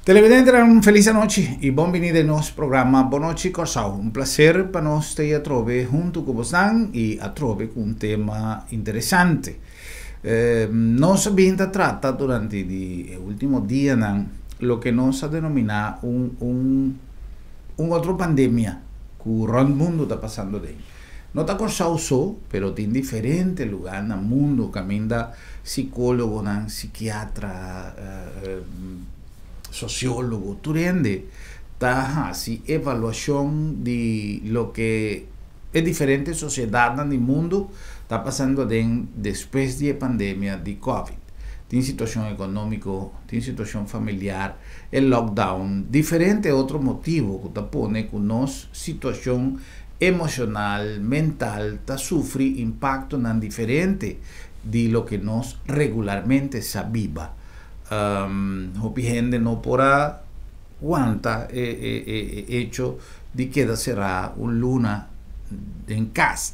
Televidente, una feliz noche y bienvenido a nuestro programa Bonochi Corsao. Un placer para nos estar a trove junto con vosotros y a trove con un tema interesante. Nos abbiamo tratta durante i ultimi giorni lo che nos ha denominato un altro pandemia che il mondo sta passando dentro. Non sta corsao so, però in differenti luoghi nel mondo, camminda psicologo, psichiatra, sociólogo, tu rende ta hasi evaluación de lo que es diferente sociedad en el mundo está pasando después de la pandemia de COVID. Tiene situación económica, tiene situación familiar, el lockdown, diferente otro motivo que te pone con nos situación emocional, mental, ta sufre impacto tan diferente de lo que nos regularmente sabía. Gente no podrá aguantar hecho de que será un luna en casa.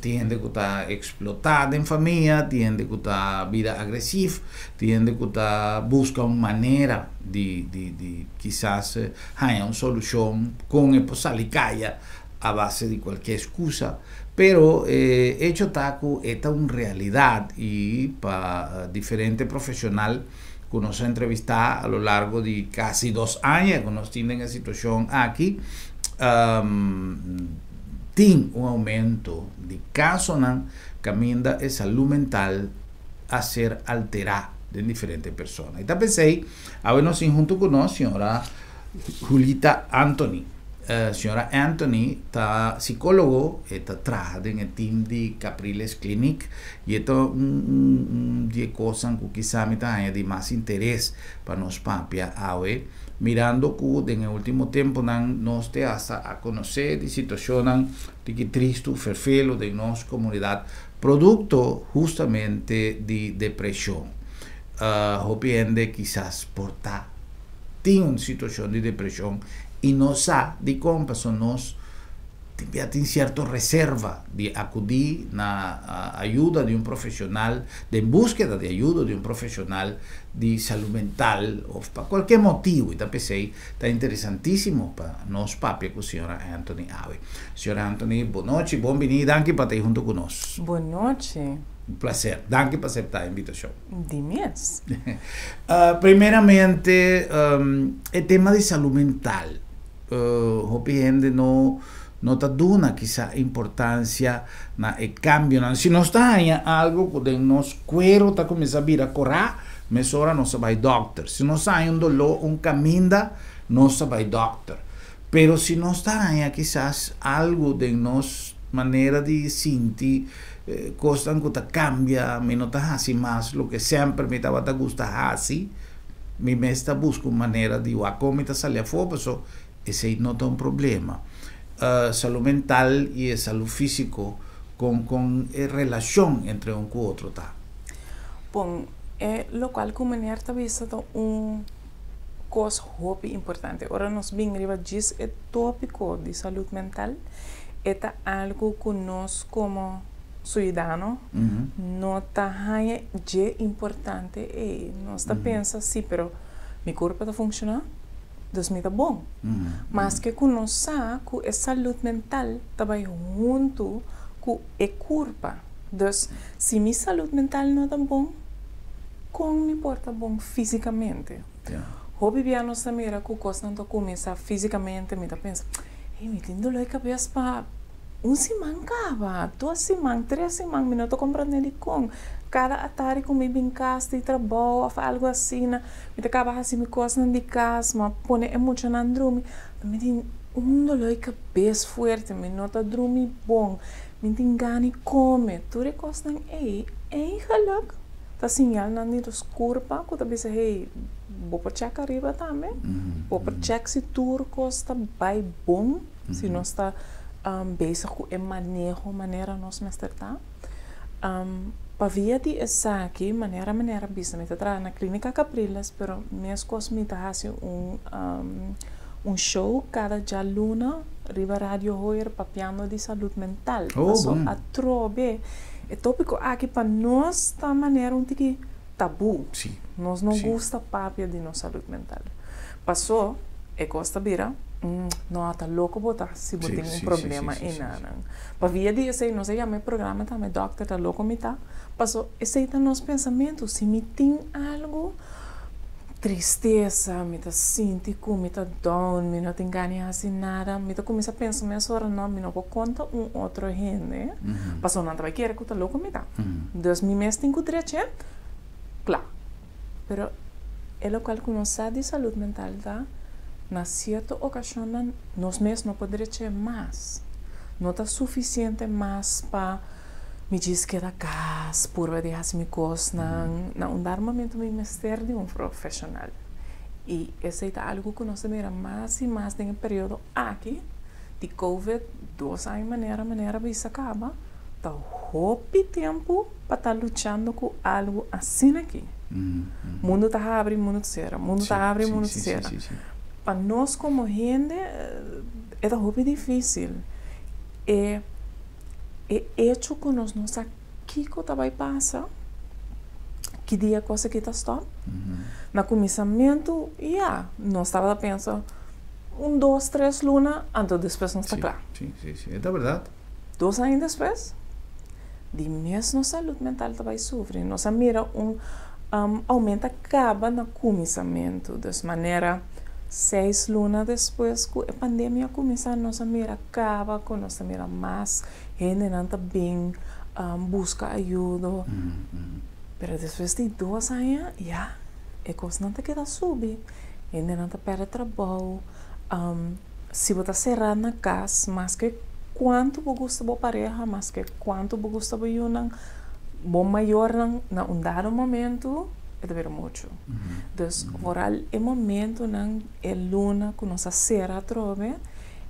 Tiende que está explotada en familia, tiende que está vida agresiva, tiende que está busca una manera de quizás haya una solución con el salicaya a base de cualquier excusa. Pero hecho taco esta una realidad y para diferentes profesionales que nos ha entrevistado a lo largo de casi 2 años que nos tienen en situación aquí, tiene un aumento de casos que camina de salud mental a ser alterada de diferentes personas. Y también pensé, a vernos junto con nosotros, señora Julita Anthony. Señora Anthony está psicólogo, está trabajando en el team de Capriles Clinic y esto es cosa que quizá me está de más interés para nos papia hoy, mirando que en el último tiempo nos te hasta a conocer de situación de que triste ferfelo de nuestra comunidad producto justamente de depresión. Obviamente quizás porta tiene una situación de depresión y no sabe de cómo nos tiene cierta reserva de acudir a la ayuda de un profesional, de búsqueda de ayuda de un profesional de salud mental o para cualquier motivo. Y también está interesantísimo para nos papia con señora Anthony Ave. Señora Anthony, buenas noches, bienvenida, danke para estar junto con nosotros. Buenas noches. Un placer, danke por aceptar la invitación. Dime. Primeramente, el tema de salud mental. Gente no te da quizá importancia na el cambio. Si no está algo que nos cuero está comenzando a correr, mesora no se va al doctor. Si no está un dolor, un camino, no se va al doctor. Pero si no está quizás algo de nos manera de sentir, cosas que te cambia, me no te hace más lo que siempre me te gusta así, me está buscando una manera de cómo te sale a fuego, eso ese no es un problema. Salud mental y salud físico con relación entre un y otro. Bom, lo cual como me ha visto un cosa muy importante. Ahora nos bien arriba dice el tópico de salud mental. Es algo que nos como ciudadanos no está importante. Nos está pensa sí, pero mi cuerpo está funcionando. Deus me dá bom. Mas que conosca que a saúde mental também junto com a culpa. Então, se minha saúde mental não está bom, como me importa bom fisicamente? O bibiano se mira que coisa não começa fisicamente, me está pensando, me tem dor de cabeça para semana acaba, 2 semanas, 3 semanas, me não estou comprando de com. Cada atari comigo em casa, de trabalho, algo assim, me acaba assim, me coisa de casa, me põe emoção na dormir. Me tem dolor de cabeça forte, me não está dormir bom, me tem gana de comer. Tu recosta ei, geluk. Tá sinal na nito curva, que também se hey, vou para check arriba também, vou para check se tu recosta vai bom, se não está bezig com o maneira nós mestre tá. Para via de essa aqui, maneira bisa, me tá na clínica Capriles, pero minhas coisas me tá um show cada dia luna, riba radio hoyer papiano de saúde mental. So a trobe, é tópico aqui para nós tá maneira que tabu. Sí. Nós não gosta papia de nossa saúde mental. Passou, é costa bira, não tá louco botar se botar um problema em nada. Para via de esse, não sei, meu programa também, doctor tá louco me tá. Passou, esse tá nos pensamentos, se me tem algo tristeza, me tá sinto, me tá down, me não tem ganho assim nada, me tá começa a pensar, mas agora não, me não vou contar outro gente. Passou, não vai querer que tá louco me tá. Então, me mês tem que direito, claro. Pero, é o qual que nós sabe de saúde mental, tá? Na certa ocasião, nós mesmos não podemos ser mais. Não está suficiente mais para me dizer que da casa, por ver as minhas coisas, não dar momento me mestre de profissional. E esse é algo que nós mira mais e mais no período aqui, de COVID, 2 anos, maneira, isso acaba, tá pouco tempo para estar lutando com algo assim aqui. Mundo está abre, mundo cerra, mundo está abre, mundo cerra. Para nós como gente, é muito difícil. É hecho que nós não sabemos o que vai passar, que dia coisa que está stop. No começamento, nós estava pensando, 2, 3 lunas, então depois não está claro. Sim, é da verdade. 2 anos depois, de mesmo saúde mental vai sofrer. Nós mira aumento acaba no começamento, de maneira 6 lunas depois que a pandemia começa, nós mira acaba, com nós mira mais gente não está bem, busca ajuda. Mas depois de 2 anos, a coisa não está queda subir, gente não está perde trabalho, se você está cerrado na casa, mais que quanto você gosta da pareja, mais que quanto você gosta de um bom maior na dado momento, é ver muito. Então, oral é momento não é luna que nós será trove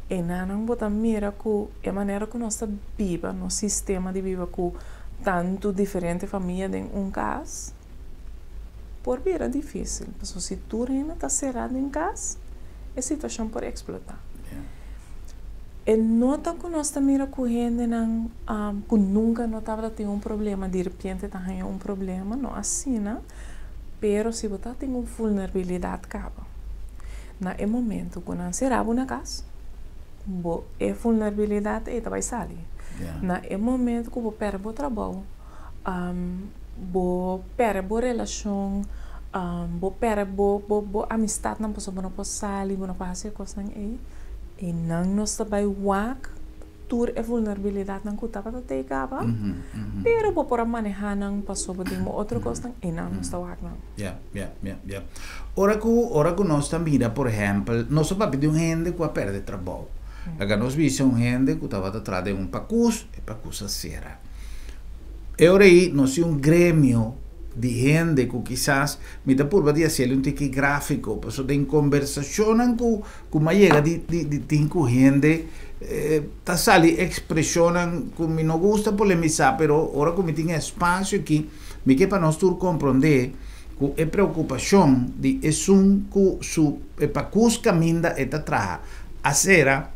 e não botar mira que é maneira que nós viva no sistema de viva com tanto diferente família em caso. Por vir é difícil, porque se tu ainda está cerrado em casa, a situação pode explotar. E nota que nós mira com gente que nunca notava ter problema, de repente está tendo problema, não assim, não? Pero se você tem uma vulnerabilidade, acaba. No momento que não será na casa, a vulnerabilidade vai sair. No momento que você perde o trabalho, você perde a relação, você perde a amistade, não pode sair, não pode fazer coisas aí. E não vai wak tur a vulnerabilidade não que estava até acaba, pero vou por manejar não passou por outra coisa e não está wak não. Ora que nós também por exemplo, nós só de gente que perde trabalho. Agora nós vimos gente que estava atrás de pacus e pacus a cera. E ora aí nós grêmio de gente que quizás me dá por dia se ele tique gráfico, passo de conversação com uma chega de cinco gente tá sali expressionan que me não gusta polemizar, pero ora que me tem espaço aqui, me que para nós tur compreender que é preocupação de que su pacus caminda eta traja a cera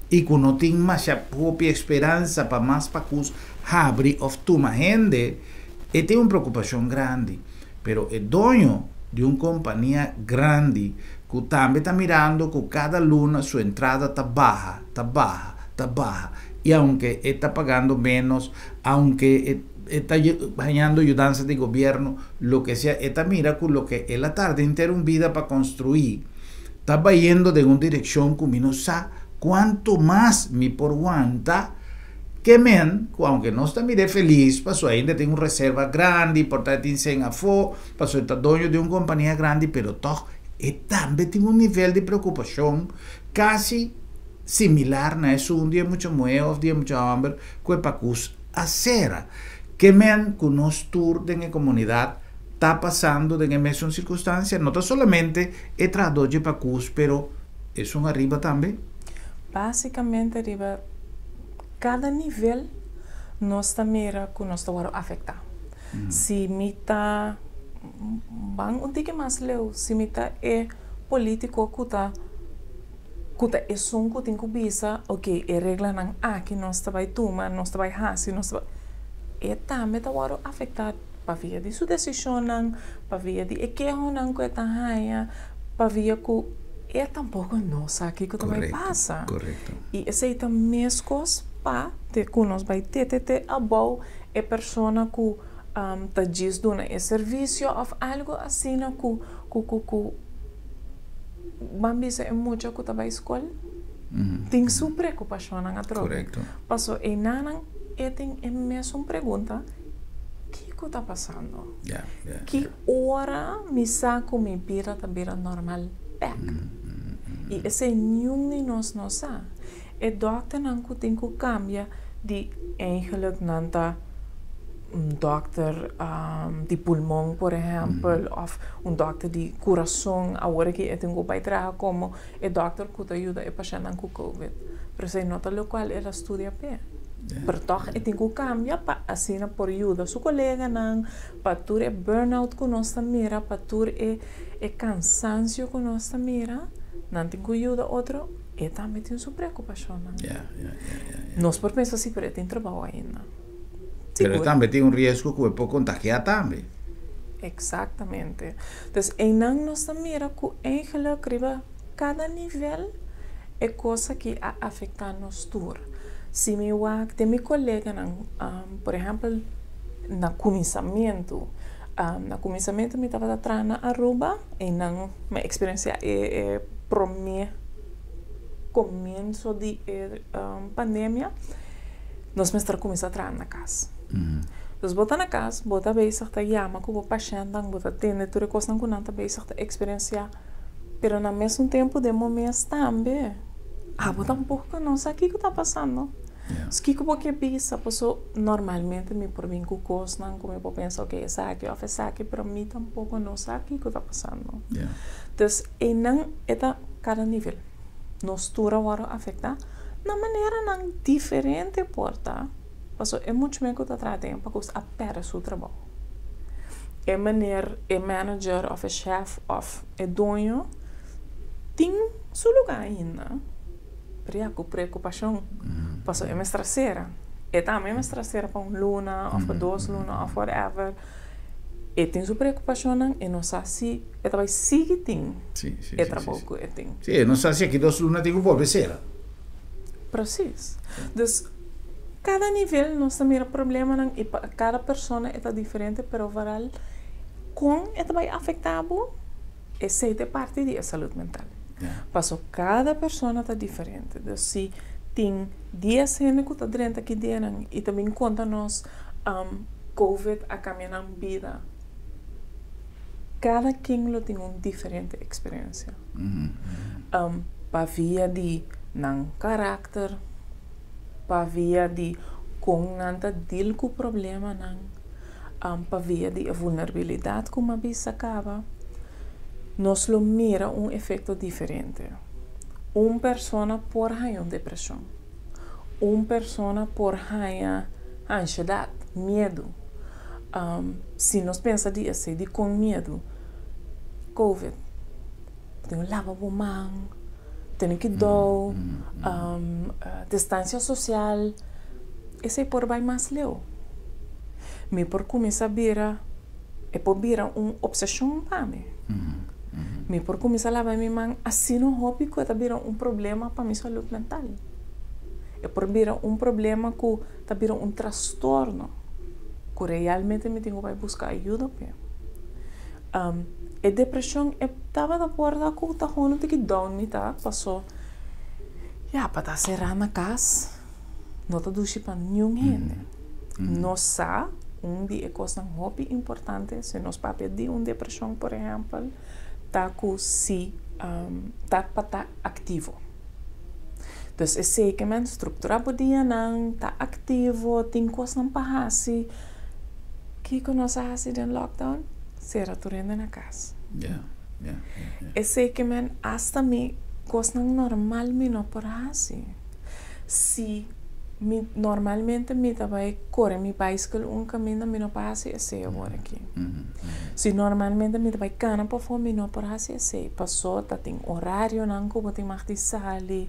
e que não tem mais a própria esperança para mais pacus abre of tuma gente. E tem uma preocupação grande, pero é dono de uma companhia grande que também está mirando que cada luna sua entrada está baixa. E aunque está pagando menos, aunque está ganhando ayudanza de governo, lo que sea, está mira que lo que é a tarde inteira uma vida para construir, está indo de uma direção que me não sabe quanto mais me por aguanta que men, aunque não está mire feliz, passou ainda tem uma reserva grande, portanto tem sem afo, passou está dono de uma companhia grande, pero toch, e também tem um nível de preocupação quase similar na isso, um dia muito moe, outro dia muito hambre, que é para a cera. Que men, que nós tour na comunidade, está passando na mesma circunstância, não solamente é traduzir para cus, pero é um arriba também. Basicamente, arriba, cada nível, nós também que nós estamos afetar. Se me está, bang um tique mais leu, se me está é político que é som que tem que bisa, ok, é regra não aqui nós está vai tomar, nós está vai hasi, nós está é também está agora afetar para via de sua decisão não, para via de é que não que está raia, para via que é tampouco nós aqui que também passa. Correto. E esse aí também é coisa para ter que nós vai ter a boa é pessoa que tá diz dona é serviço ou algo assim na que bambisa é muito que tá vai escola tem sua preocupação na troca. Correto. Passou e nanan tem a mesma pergunta que está passando? Que hora me saco me vira tá vira normal back? E esse nenhum de nós não sabe. É dokter não que tem que cambiar de eigenlijk nanta dokter de pulmão, por exemplo, ou dokter de coração, agora que tem que beitragen como é dokter que te ajuda a paciente com COVID. Pero se nota lo qual ela estudia bem. Pero toch tem que cambiar para assim por ajuda seu colega não, para tur é burnout que nós mira, para tur é cansancio que nós mira, não tem que ajuda outro, e também tem sua preocupação. Nós por pensar assim, pero tem trabalho ainda. Pero também tem risco que pode contagiar também. Exatamente. Então, em nós mira que eigenlijk cada nível é coisa que afeta nos tur. Se me wak de meu colega, por exemplo, na começamento me estava atrás na Aruba e não minha experiência é pro mim começo de pandemia nós me estamos começando a atrás na casa. Então, bota na casa, bota bezig te chama com o paciente, bota atender tudo coisa não conta bezig te experiência, pero na mesmo tempo de momentos também. Bota um pouco não sabe o que está passando. Se que porque pensa, pessoa normalmente me por mim com coisa não como eu penso que é saque ou é saque, para mim tampouco não sabe o que está passando. Então, e não é cada nível. Nós tudo agora afeta na maneira não diferente porta. Pessoa é muito bem que está tratando para que a pera seu trabalho. É maneira é manager ou é chefe ou é dono tem seu lugar ainda. Preocupação. Passou é estrasseira. E também é estrasseira para luna, ou para 2 lunas, ou whatever. E tem sua preocupação, e não sabe se é também sigue tem. É trabalho que tem. Sim, não sabe se aqui 2 lunas tem que voltar ser. Preciso. Então, cada nível nós temos problema, e cada pessoa é diferente, mas overall, com é também afetado, é 7 parte da saúde mental. Passou cada pessoa está diferente. Então, se tem 10 gente que está dentro aqui dentro e também conta nós COVID a caminhar na vida, cada quem tem uma diferente experiência. Para via de não caráter, para via de como não deal com o problema, para via de vulnerabilidade como a bisa acaba. Nós lo mira efeito diferente. Uma pessoa por ter depressão. Uma pessoa por ter ansiedade, medo. Se nós pensamos de com medo, COVID, tem que lavar a mão, tem que dar, distância social, esse é por vai mais leu. Me por começar a virar, é por virar uma obsessão para mim. Me por começar a lavar minha mão, assim não hobby que está virando problema para minha saúde mental. É por virar problema que está virando transtorno, que realmente me tenho que buscar ajuda. A depressão estava da porta que está rolando que down me tá passou. Para estar cerrando na casa, não tá dushi para nenhum gente. Nós sa onde é coisa hobby importante, se nós papel de uma depressão, por exemplo, tá com si tá para tá ativo. Então, é sei que a estrutura do dia não tá ativo, tem coisa não para assim. Que que nós fazemos no lockdown? Será tu rende na casa. É sei que hasta me coisa normal me não para assim. Se normalmente me vai correr mi bicycle caminho me não passa esse agora aqui. Se normalmente me vai cana para fora me não passa esse passou tá tem horário não que botem mais de sali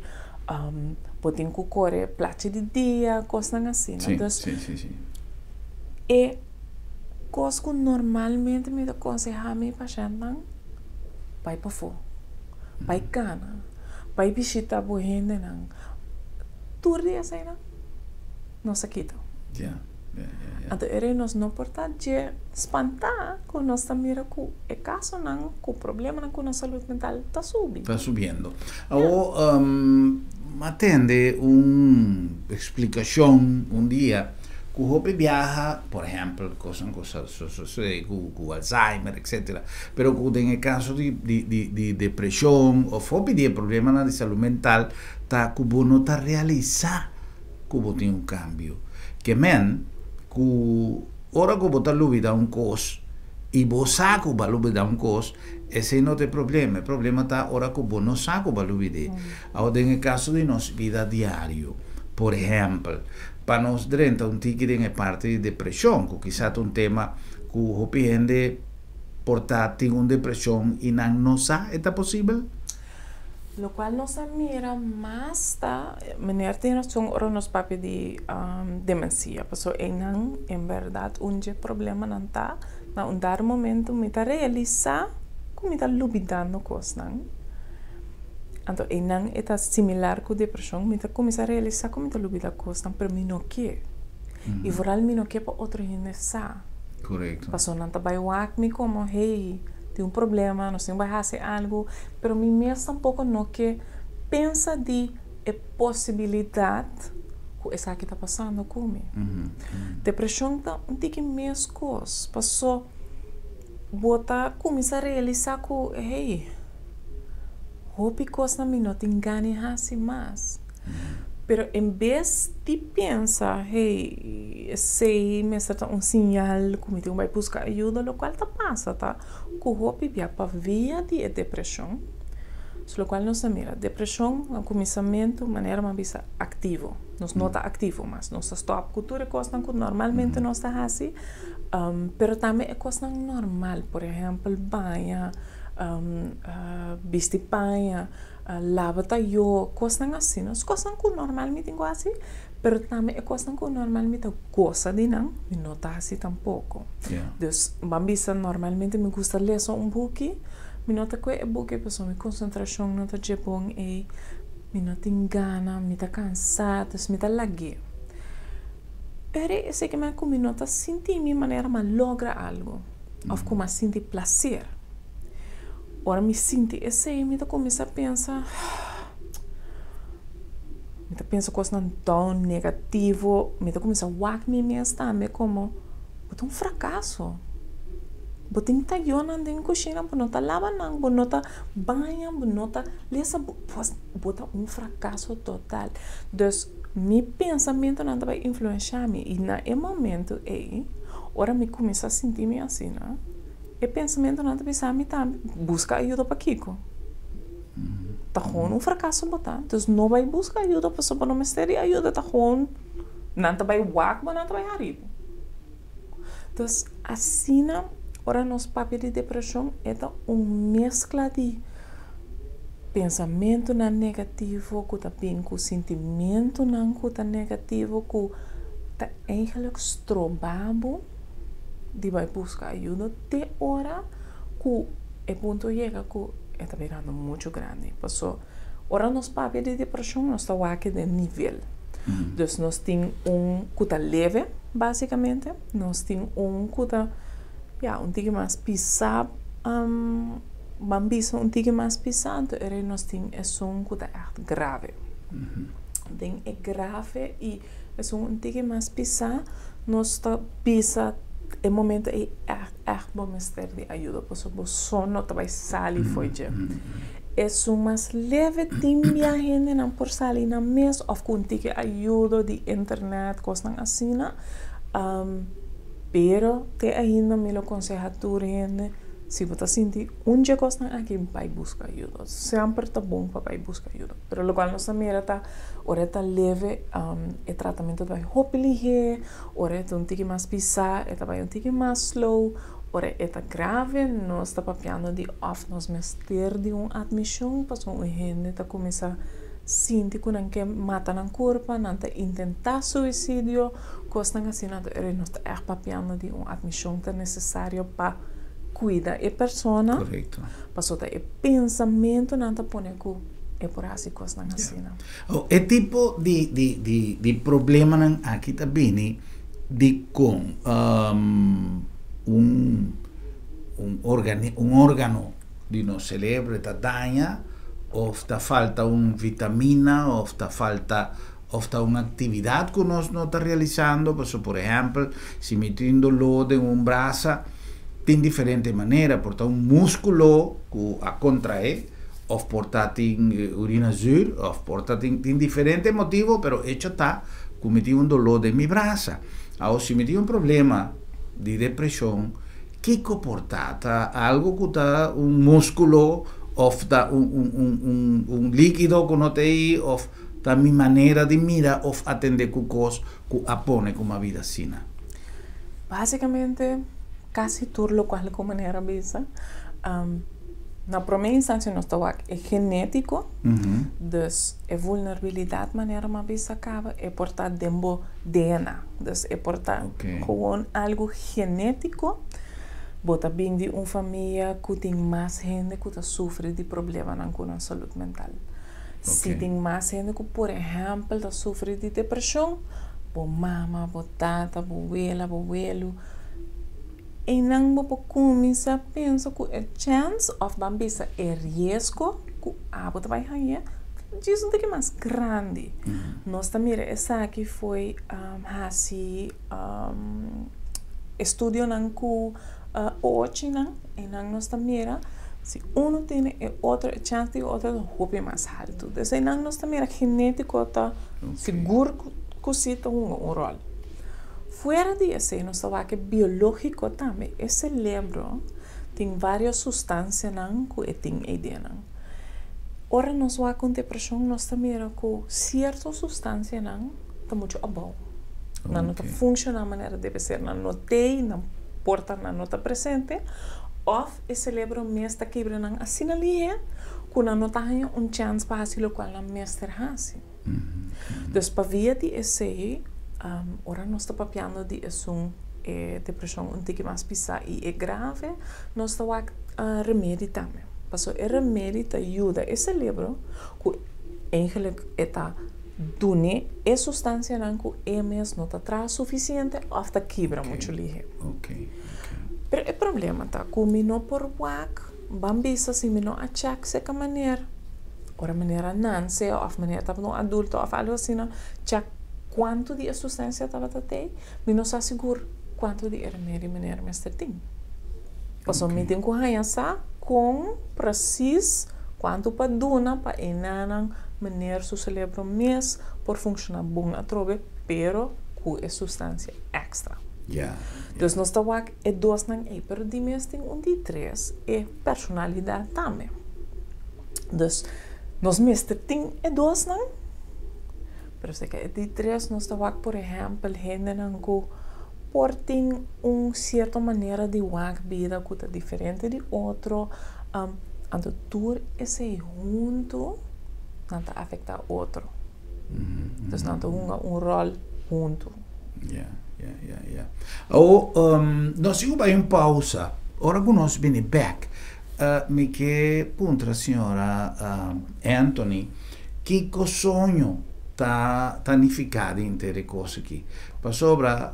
botem que correr plate de dia coisa assim então sim. E coisa que normalmente me aconselha me paciente não vai para fora vai cana vai visitar boa gente não tudo isso aí não se quita. Então, nós não podemos espantar que nós mira que o caso não, que o problema com a saúde mental está subindo. Está subindo. Ou atende uma explicação dia que o viaja, por exemplo, coisas sucede com Alzheimer, etc. Pero que em caso de depressão ou fobia de problema de saúde mental, tá que não está realizar que tem um cambio. Que que ora que você lubida coisa e você sabe que lubida coisa, esse não tem problema. O problema está ora que você não sabe que lubida. Agora, em caso de nossa vida diária, por exemplo, para nós durante ticket em parte de depressão, que quizás é tema que o paciente tem uma depressão e não sabe, é possível? Lo cual nos mira más meneer tiene razón ora nos papi de demencia, paso en verdad un problema não tá na un dar momento me ta realiza como ta lubidando cosas então enang eta similar com depressão me ta começa a realizar como ta lubida cosas pero me não quer e voral me não quer para outro gente sa correto paso não tá vai me como hey tem problema, não sei vai fazer algo, pero mim mesmo tampouco não que pensa de possibilidade que essa que está passando comigo. Depressão tá que mesmo coisa, passou bota começa a realizar que hey, hope coisa não me tem ganho assim mais. Pero em vez de pensar, hey, sei, me está um sinal, como tem vai buscar ajuda, o qual tá passa, tá? Com o hope para via de depressão, so, o qual não se mira. Depressão, no começamento, maneira uma visa ativo, nós não está ativo, mas nós está cultura coisa que normalmente nós está assim, pero também é coisa normal, por exemplo, banha, vestir banha, lava yo coisas assim, as coisas que normalmente tenho assim, pero também é coisas que normalmente gosta de não tá assim tampouco. Então, bambisa normalmente me gusta ler só book, me nota que é book pessoa minha concentração não tá de bom e me não tem gana, me tá cansado, me tá lague. Pero eu sei que me nota sentir minha maneira mas logra algo, ou como sentir prazer. Ora me sinto esse me começa a pensar coisas não tão negativo me começa a walk me mesmo também como botar um fracasso botar um talhão na cozinha não tá lavando não tá banha não tá lesa botar um fracasso total então meu pensamento não vai influenciar me e na momento ora me começa a sentir me assim né e pensamento não te sabe também busca ajuda para Kiko tá com um fracasso botar então não vai buscar ajuda para só para não mistério ajuda tá com não te vai walk mas não te vai arriba então assim ora nos papel de depressão é mescla de pensamento não negativo que tá bem com sentimento não que tá negativo que tá eigenlijk strobabo de vai buscar ajuda de hora que o ponto chega que está virando muito grande. Passou, ora nos papéis de depressão nós estamos aqui de nível. Então nós temos que está leve, basicamente, nós temos que está tigre mais pisado, bambisa tigre mais pisado, e nós temos que está grave. Den é grave e é um tique mais pisar, nós está pisa é momento é echt bom ter de ajuda, por isso o sono vai sair foi já. É um mais leve timbia gente não por sair na mesa ou com tique ajuda de internet coisas assim, pero te ainda me lo aconselha tu gente se você sentir dia coisa aqui vai buscar ajuda, sempre tá bom para vai buscar ajuda, pero lo qual nossa mira tá ora tá leve o tratamento vai hopelihe, ora tá tique mais pisar, vai tique mais slow, ora tá grave, nós tá papiando de off nós mestre de admissão, passou gente tá começa sinti que não quer matar na corpo, não tá intentar suicídio, coisa assim, não tá echt papiando de admissão que é necessário para cuida a persona, correto. Passou o pensamento não tá põe que é por assim coisa assim. É tipo de problema aqui também de com órgano de nosso cérebro está danha, ou está falta vitamina, ou está falta uma atividade que nós não está realizando, por exemplo, se me tem dolor em braço, tem diferente maneira, porta músculo que a contrae, ou porta tem urina azul, ou porta tem diferente motivo, pero hecho está que me tem dolor de mi braço. Ou se me tem problema de depressão, que comporta algo que está músculo, ou está líquido que não tem, ou da minha maneira de mirar, ou atender com coisas que apone com uma vida assim. Basicamente, quase tudo lo qual como maneira bisa na primeira instância nós estamos é genético, dus é vulnerabilidade maneira uma bisa acaba é portar dembo DNA, dus é portar com algo genético, bota bem de família que tem mais gente que sofre de problema na saúde mental. Se tem mais gente que, por exemplo, sofre de depressão, bo mama, bo tata, bo abuela, bo abuelo, e não vou começar a pensar que a chance of bambisa é risco que a bota vai ganhar diz um pouco mais grande. Nós também essa aqui foi assim estudo não que hoje não e não nós também se um tem e outro a chance de outro hope mais alto. Então não nós também genético tá seguro que se tem rol. Fora disso, nós sabemos que biológico também, o cérebro tem várias substâncias que tem aí dentro. Ora, nós vamos com depressão, nós também que certas substâncias estão muito abaixo. Não está funcionando da maneira que deve ser, não tem, não porta, não está presente, ou o cérebro mesmo está quebrando assim ali, que não está tendo chance para fazer o qual não mesmo faz. Então, para ver esse ora nós estamos papiando de depressão um pouco mais pisar e é grave, nós estamos remédio também. Passou o remédio ajuda o cérebro que eigenlijk está dando a substância que é mesmo não está traz suficiente ou está quebra muito ligeiro. Mas o problema está que me não por wak, bambisa se me não achak seca maneira, ora maneira não se ou maneira tá no adulto ou algo assim, chak quanto de substância estava até, me não se seguro quanto de remédio maneira mais tem. Posso me tem que ganhar com preciso quanto para dona para enanan maneira seu cérebro mesmo por funcionar bom a trobe, pero com a substância extra. Então nós estamos aqui dois não é, pero de mesmo tem de três é personalidade também. Então nós mesmo tem dois não. Pero sei que de três nós estamos, por exemplo, gente que portem certa maneira de vida que é diferente de outro, então tudo esse junto não está afetar outro. Então não tem rol junto. Nós vamos pausa. Ora que nós vamos back. Me que contra a senhora Anthony, que sonho está tanificado em ter coisas aqui. Para sobra,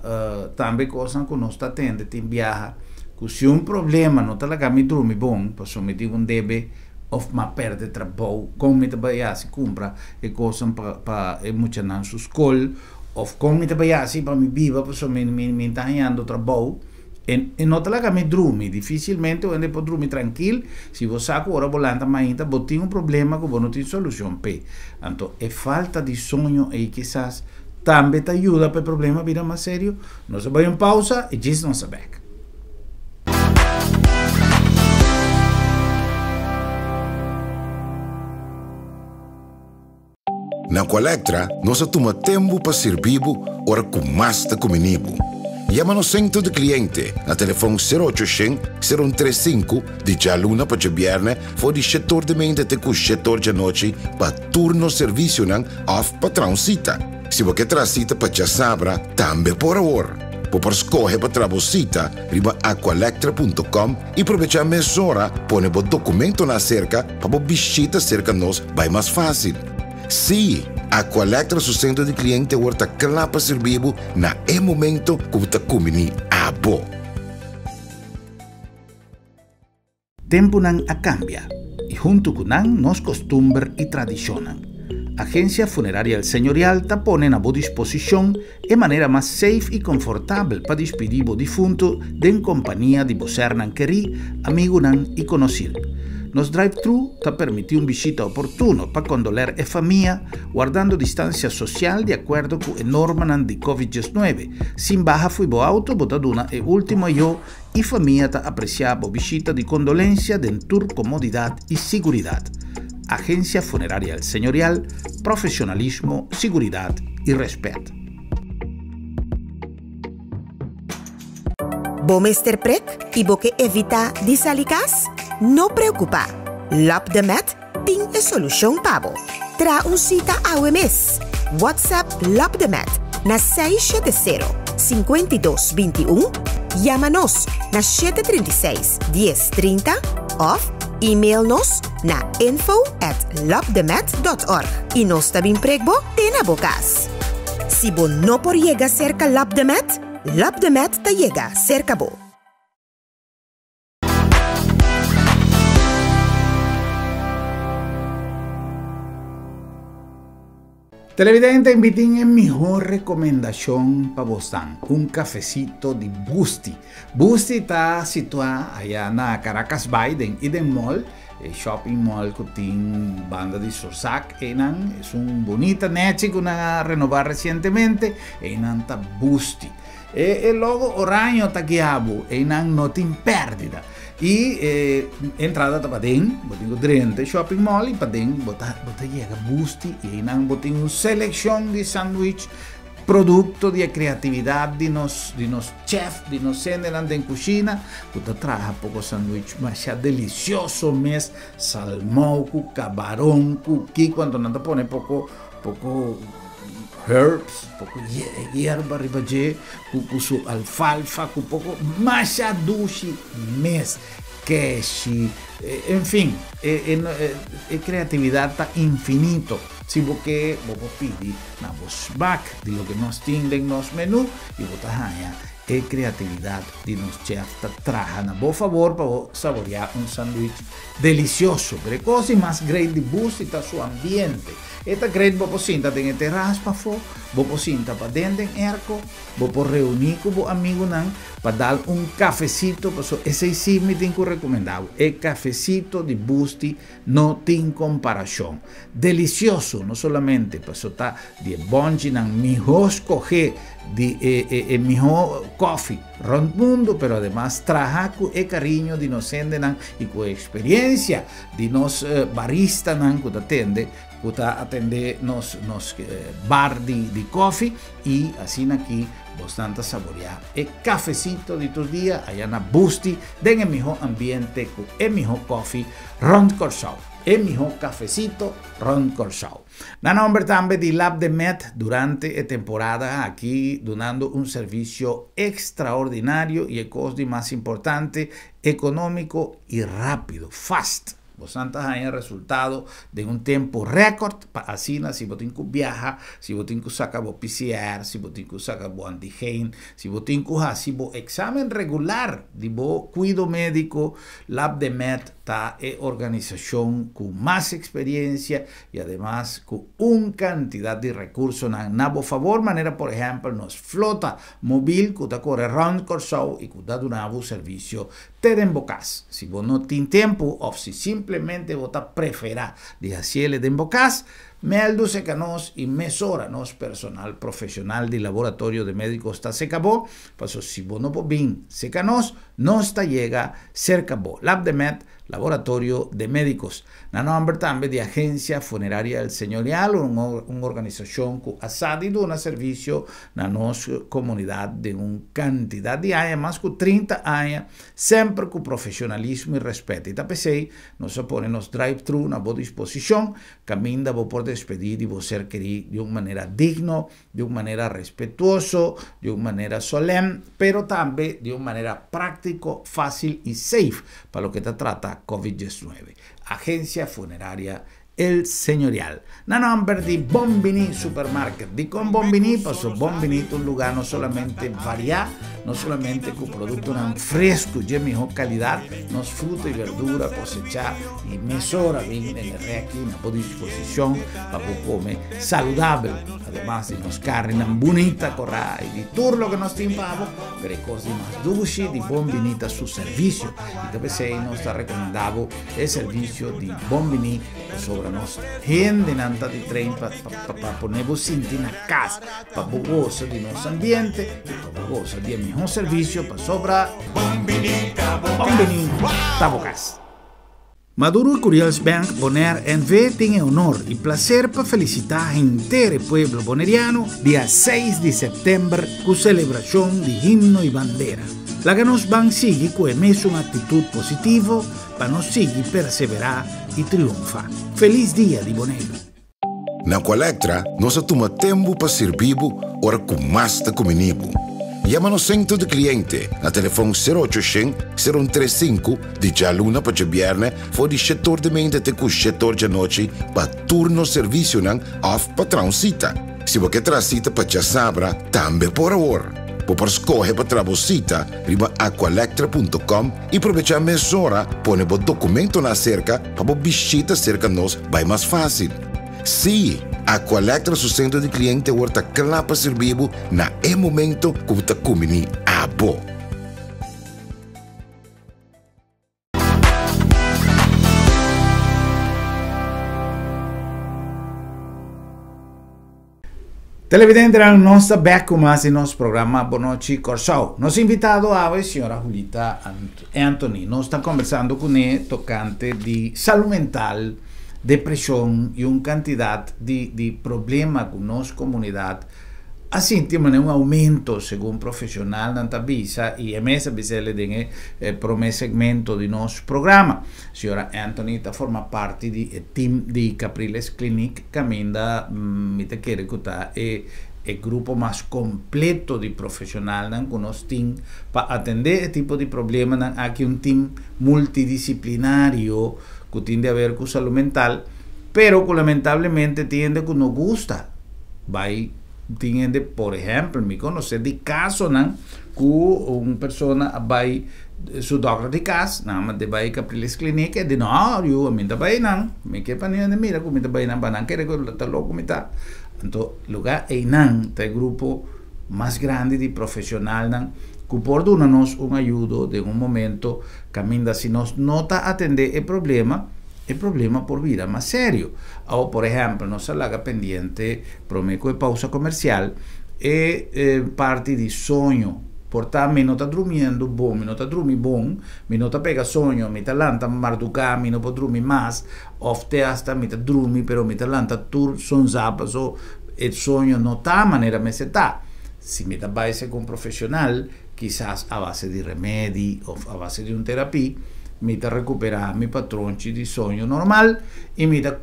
também coisas que nós está tendo, tem viaja, que se problema não está lá me dorme bom, para someter debe of ma perde trabalho, como me trabalhar se compra e coisa para muita na sua escola, of como me trabalhar se para me viva, porque me está ganhando trabalho. E não tá me dorme, dificilmente onde pode dormir tranquilo, se você agora volanta mais você tem um problema que você não tem solução para. Então, é falta de sonho e quizás também te ajuda para o problema virar mais sério. Nós vamos em pausa e diz nossa back. Na Colectra, nós toma tempo para servir ora com mais de comunibo. Llama no centro de cliente na telefone 0800-035 de dia luna para viernes for de setor de mente até com setor de noite para turno serviço não off para transita. Se você quer cita para já sabra, também por hora. Por escolher para trabalhar, riba aqualectra.com e aproveitar a mesura, põe o documento na cerca para visita cerca nós vai mais fácil. Sim, a Colectra su centro de cliente horta clapa servibo na momento que você comini a bo. Tempo não a cambia e junto com nos costumbres e tradiciones. Agência Funerária El Señorial te pone a boa disposição de maneira mais safe e confortável para despedir o defunto em companhia de você não querer, amigo não e conhecido. Nos drive-thru te permite uma visita oportuna para condoler a família, guardando distância social de acordo com a norma de Covid-19. Sem baja foi bo auto, botaduna e último eu e família te apreciava a visita de condolência dentro comodidade e segurança. Agência Funerária El Señorial, profissionalismo, segurança e respeito. Bom Mr. Prek e você evita desalicas? Não preocupa. Lab de Met tem a solução para você. Tra cita ao mês. WhatsApp Lab de Met na 670-5221. Chama-nos na 736-1030 ou e-mail-nos na info@labdemet.org. E nós também prego tem a bocas. Se você não pode chegar cerca Lab de Met te chega cerca bo. Televidente, inviten en mejor recomendación para vos. Un cafecito de Boosty. Boosty está situado allá en Caracas Bay, en Eden Mall, shopping mall que tiene banda de Sorsac. Es un bonita neche que una renovar recientemente. Está Boosty. El logo orange está guiado. No tiene pérdida. E entrada para dentro, botinho drente shopping mall e para dentro bota chega Boosty e não botinho uma seleção de sanduíche, produto de criatividade de nos chef, de nos senderan de cozinha, bota traga pouco sanduíche, mas é delicioso mesmo, salmão com camarão, com que quando não te põe pouco herbs, pouco hierba ribaje, com su alfalfa, com pouco massa doce mes, queijo, enfim, criatividade está infinito. Se você pedir na vos back de lo que nós temos em nosso menu e você ganha criatividade de nos chef te traga na bom favor para saborear um sanduíche delicioso, precoce e mais great de Boosty está seu ambiente. Esta great você sinta em terraço para fora, você sinta para dentro em erco, você reunir com o amigo para dar cafecito, esse sim me tem que recomendar. O cafecito de Boosty não tem comparação. Delicioso, não somente para estar de bom, melhor escolher de melhor coffee round mundo, pero además traja com o carinho de nos sendenan e com a experiência de nos barista que atende, que atende nos bar de coffee e assim aqui bastante saborear o cafecito de tus dias allá na Boosty, den el mejor ambiente con el mejor coffee Ron Corsau. El mejor cafecito Ron Corsau. Na nombre también de Lab de Met durante la temporada aquí dando un servicio extraordinario y el costo más importante, económico y rápido, fast. Vos antes hay el resultado de un tiempo récord, así si vos tenés que viajar, si vos tenés que sacar vos PCR, si vos tenés que sacar vos antigen, si vos tenés que hacer vos examen regular de vos cuido médico, Lab de Met está en organización con más experiencia y además con una cantidad de recursos a favor, manera, por ejemplo, nos flota móvil que está corre round Corsou y que está dando servicio te den bocas. Si vos no tienes tiempo o si simplemente vos preferás de hacerle den bocas, Melduse que nos y mesora nos personal profesional de laboratorio de médicos está se acabó, pues si vos no bien se canos, no está llega cerca bo. Lab de Med, laboratorio de médicos. Na nombre también de agencia funeraria del señorial, una organización que ha salido un servicio na nos comunidad de una cantidad de años, más que 30 años, siempre con profesionalismo y respeto. Y tapesei nos pone nos drive-thru a boa disposición, caminda vos por despedir y vos ser querido de una manera digno, de una manera respetuoso, de una manera solemne, pero también de una manera práctico, fácil y safe para lo que te trata COVID-19. Agencia funeraria El Señorial. Na nombre de Bombini Supermarket. Di con Bombini, pasó Bombini un lugar no solamente variado, no solamente con productos frescos de mejor calidad, nos fruta y verdura cosechar y mesora bien en el aquí, una buena disposición para comer saludable, además de nos carne bonita, corra y de todo lo que nos timpamos, pero cosas más dulces, de Bombini su servicio. Y también se nos está recomendado el servicio de Bombini sobre nos gente nanta de tren para ponervos sentir en la casa, para gozar de nuestro ambiente, para gozar de mejor servicio para sobra Bombini Tabocas. Maduro Curials Bank Bonaire NV tiene honor y placer para felicitar a entero pueblo boneriano día 6 de septiembre con celebración de himno y bandera. La que nos van sigue con una actitud positiva para nos seguir perseverar y triunfar. Feliz día de Bonero. Na Colectra, nós toma tempo para servir ora com mais da comunibo. Llama no centro de cliente na telefone 0800-035 de Jaluna para Jabierne for de setor de mente até com setor de noite para turno serviço não off patrão cita. Se você quer cita para já sabra, também por hora. Por escolher para trabalhar, riba aqualectra.com e aproveitar a mesura, põe o documento na cerca para visita cerca nós, vai mais fácil. Sim, Aqualectra, seu centro de cliente, está claro para servir na momento que está comendo a boa. Televidente, non sta becco más in nostro programma Bonoci Corsou. Nos invitado a la signora Julita Anthony. Nos sta conversando con lei toccante di salud mental, depresión y una cantidad de problemas con nuestra comunidad. Así tiene un aumento según profesional nanta visa y emesa bisele den prome segmento di nostro programma. Signora Anthony forma parte del team di Capriles Clinic caminda mi te quiere cuta el grupo más completo de profesionales con los team para atender este tipo de problemas. Aquí un team multidisciplinario que tiende a ver con salud mental, pero que lamentablemente tiende que no gusta. Tiende, por ejemplo, me conoce de caso que una persona va su doctor de casa, nada más de va a Capriles Clinic, de no, yo a mí te va a me que panía de mira, como te va a banan que está loco me está. Entonces, lugar el grupo más grande de profesional que por darnos un ayudo de un momento, camina si nos nota atender el problema por vida más serio. O por ejemplo, nos haga pendiente, prometo de pausa comercial, parte de sueño. Portanto, mi non sta dormendo bom, mi non sta dormendo bom, mi non sta pega sogno, mi talanta marduca, mi non può dormire más, ofte hasta mi sta dormi, però mi talanta tur son zapaso, il sogno non sta manera me se sta. Si mi sta base con un profesional, quizás a base di rimedi o a base di un terapia, mi sta recuperare mi patronci di sogno normal e mi sta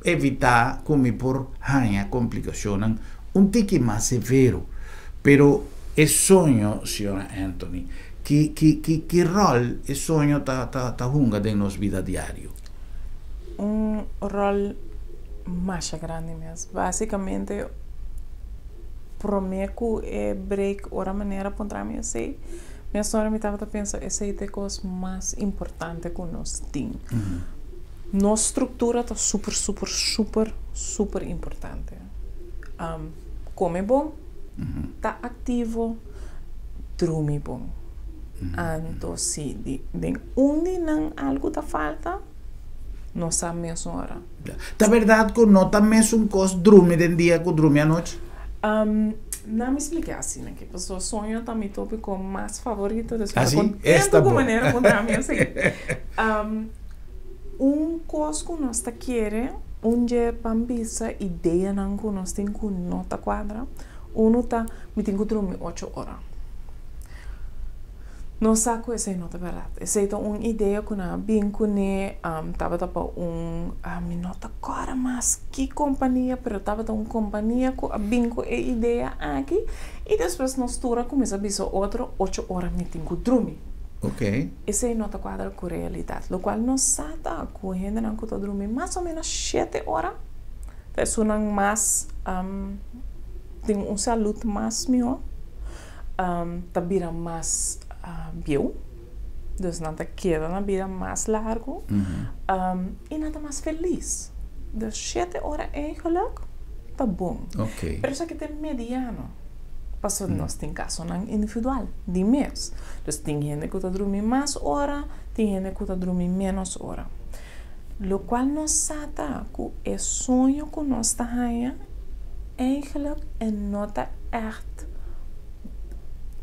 evitare come por hanya complicazioni un tiki más severo. Pero el sogno, signora Anthony, che rol il sogno ta junga de nos vida diario? Un rol más grande mesmo. Basicamente, prometo break ora maneira para mim sei, minha senhora me estava pensando, essa é a coisa mais importante que nós temos. Nossa estrutura está super importante. Come bom, está ativo, dorme bom. Então, se de não algo da falta, não sabe minha senhora. É verdade que não está mesmo com dorme de dia que dorme à noite? Não me expliquei assim, né? Que pessoa sonho tá me tópico mais favorito. Assim? Esta boa. Maneira contra mim, assim. Coisa que nós tá querendo, onde pambisa ideia não que nós tem que nota quadra, tá me tem que dormir 8 horas. Não saco essa não é verdade. Essa é uma ideia que na bem que né tava me nota agora mas que companhia, pero tava uma companhia que a bem que é ideia aqui e depois nós tura começa a bisar outro 8 horas me tem que dormir. Ok. Essa é nota quadra com realidade, o qual nós sabe que a gente não pode dormir mais ou menos 7 horas. Então não mais tem saúde mais melhor, tá vira mais bio, dus não te queda na vida mais largo e nada mais feliz. Dus 7 horas eigenlijk tá bom. Ok. Pero isso aqui tem mediano. Passou nós tem caso não individual, de mês. Dus tem gente que tá dormir mais hora, tem gente que tá dormir menos hora. Lo qual nós sabe que é sonho que nós tá aí, eigenlijk é nota echt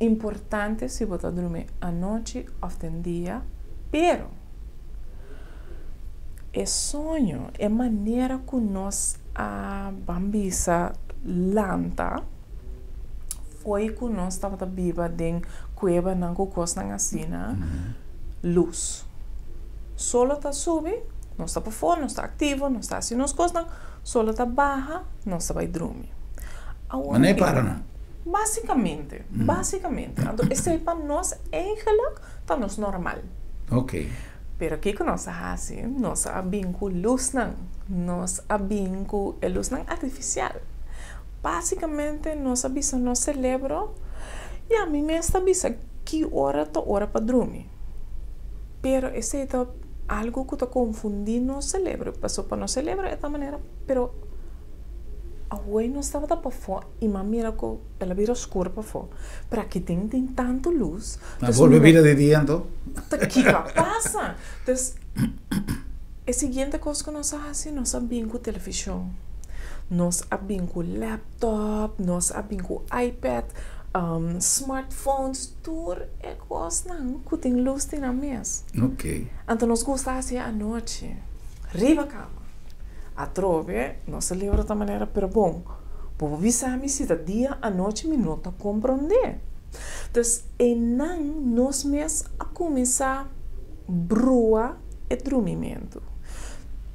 importante se você dormir à noite ou de dia, pero é sonho, é maneira que nós a bambisa lanta foi que nós estava viva em cueva não que costa na assina luz. Solo tá sube, nós está para fora, nós está ativo, nós está assim, nós costa, solo tá baixa, nós vai dormir. Mas não é para não. Basicamente. Então, esse é para nós, eigenlijk, está nos normal. Ok. Pero aqui que nós fazemos, nós abrimos com luz, nós abrimos com a luz artificial. Basicamente, nós abrimos no cérebro e a mim mesmo avisa que hora para dormir. Pero esse é algo que está confundindo no cérebro. Passou para no cérebro de esta maneira, pero hoje não estava para fora e mira que ela vira escura para fora. Para que tem tanto luz. Volve a vir de dia então? O que passa? Então, a seguinte coisa que nós fazemos, nós abrimos com televisão, nós abrimos com laptop, nós abrimos com iPad, smartphones, tudo é coisa que tem luz na mesa. Ok. Então nós gostamos à noite, riba a cama. A trove, não se lembra da maneira, pero bom, por avisar-me se da dia à noite me nota compreender. Então, e não nós mesmos a começar a brua e dormimento.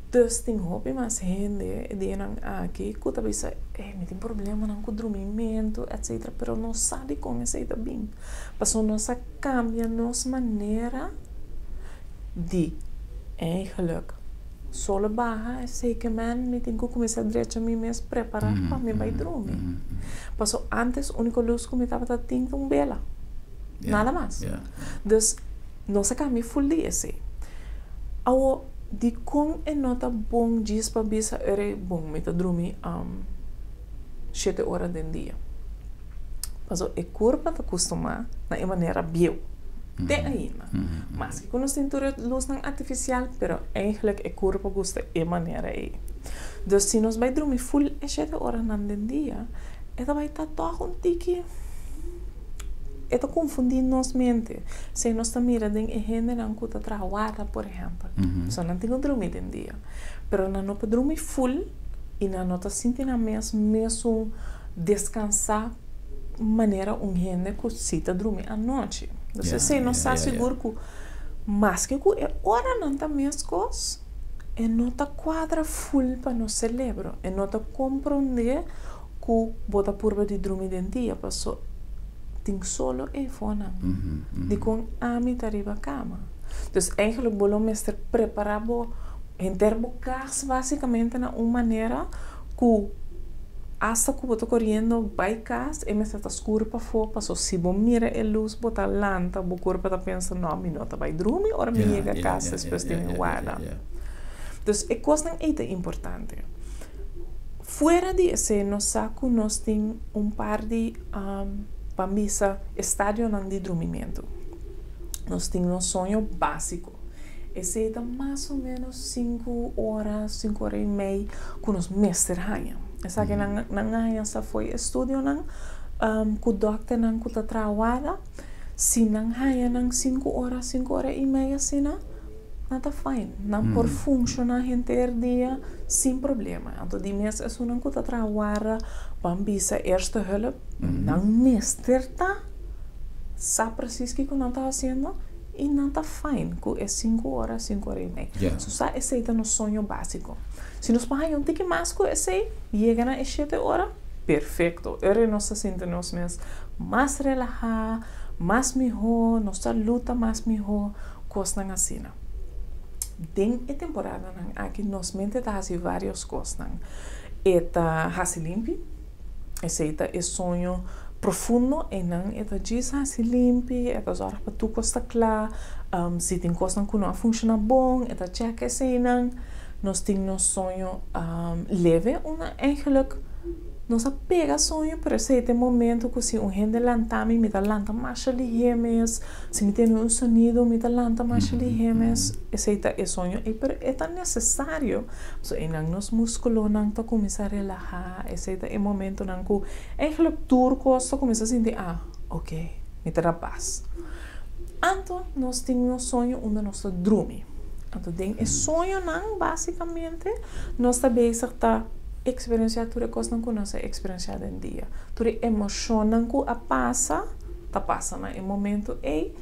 Então, tem hobby mais gente, e dizem aqui, que talvez, me tem problema não com dormimento, etc. Pero não sabe como isso está bem. Passou nossa cambia, nossa maneira de eigenlijk. Solo barra, sei que me tenho que começar a direito a mim mesmo preparar para me vai dormir. Passou antes, a única luz que me estava tendo vela. Nada mais. Dus, nossa caminho full dia assim. Ao de com é nota bom dias para bisa era bom me tá dormir 7 horas do dia. Passou é corpo tá acostumar na maneira bio. Tem ainda. Mas que quando nós temos luz artificial, pero eigenlijk o corpo gosta de maneira aí. Então, se nós vai dormir full 7 horas no dia, ela vai estar todo um tique. Ela confundir nossa mente. Se nós estamos mirando em gente não que está trabalhando, por exemplo, só não tem que dormir no dia. Pero não pode dormir full e não está sentindo mesmo descansar maneira gente que se está dormir à noite. Então, se não está seguro que mais que é hora não está mesmo coisa, é não está quadra full para nosso cérebro, é não está compreender que bota por de dormir dentro dia, passou tem solo e fona, de com a mim arriba a cama. Então, eigenlijk bolo mestre preparado em termos basicamente na uma maneira que hasta que boto corriendo by casa e me está escuro para fora, passo se bom mira a luz, bota lanta, o corpo tá pensando, não, me nota vai dormir, ora me chega a casa, depois de me guarda. Dus é coisa importante. Fora disso, nós saco, nós temos par de bambisa estádio de dormimento. Nós temos um sonho básico. Esse é mais ou menos 5 horas, 5 horas e meia, com os mestres hanha. Essa que não foi estúdio, com o doctor não está trabalhando. Se não hanha 5 horas e meia, assim, nada fine. Não por funcionar inteiro dia sem problema. Então, de mês, é não está trabalhando, bambisa, erste hulp, não mestre tá, sabe precies o que não está fazendo. E não está fine, que é 5 horas e meia. So, esse é o sonho básico. Se nós pagamos um tique mais que esse, chega na 7 horas, perfeito. Agora nós sentimos mais relaxados, mais melhor, nossa luta mais melhor, coisas assim. Tem a temporada aqui nós mente tá fazendo várias coisas. Eta hasi limpi, esse é sonho profundo e não é diz se limpe, é zorg para tu costa claro, se tem coisa que não funciona bom, é check esse não, nós temos sonho leve, eigenlijk nós pega sonho para esse momento que se gente lantame, me dá lanta mais ligemes, se me tem sonido, me dá lanta mais ligemes, esse é sonho, e é necessário, so nos músculos não tá começar a relaxar, esse é o momento não que eigenlijk turco só começa a sentir, ok, me dá paz. Então nós temos sonho onde nós dormimos. Então tem sonho não basicamente nós também está experienciar tudo coisa não conhece experienciar em dia tudo emoção não que a passa no momento e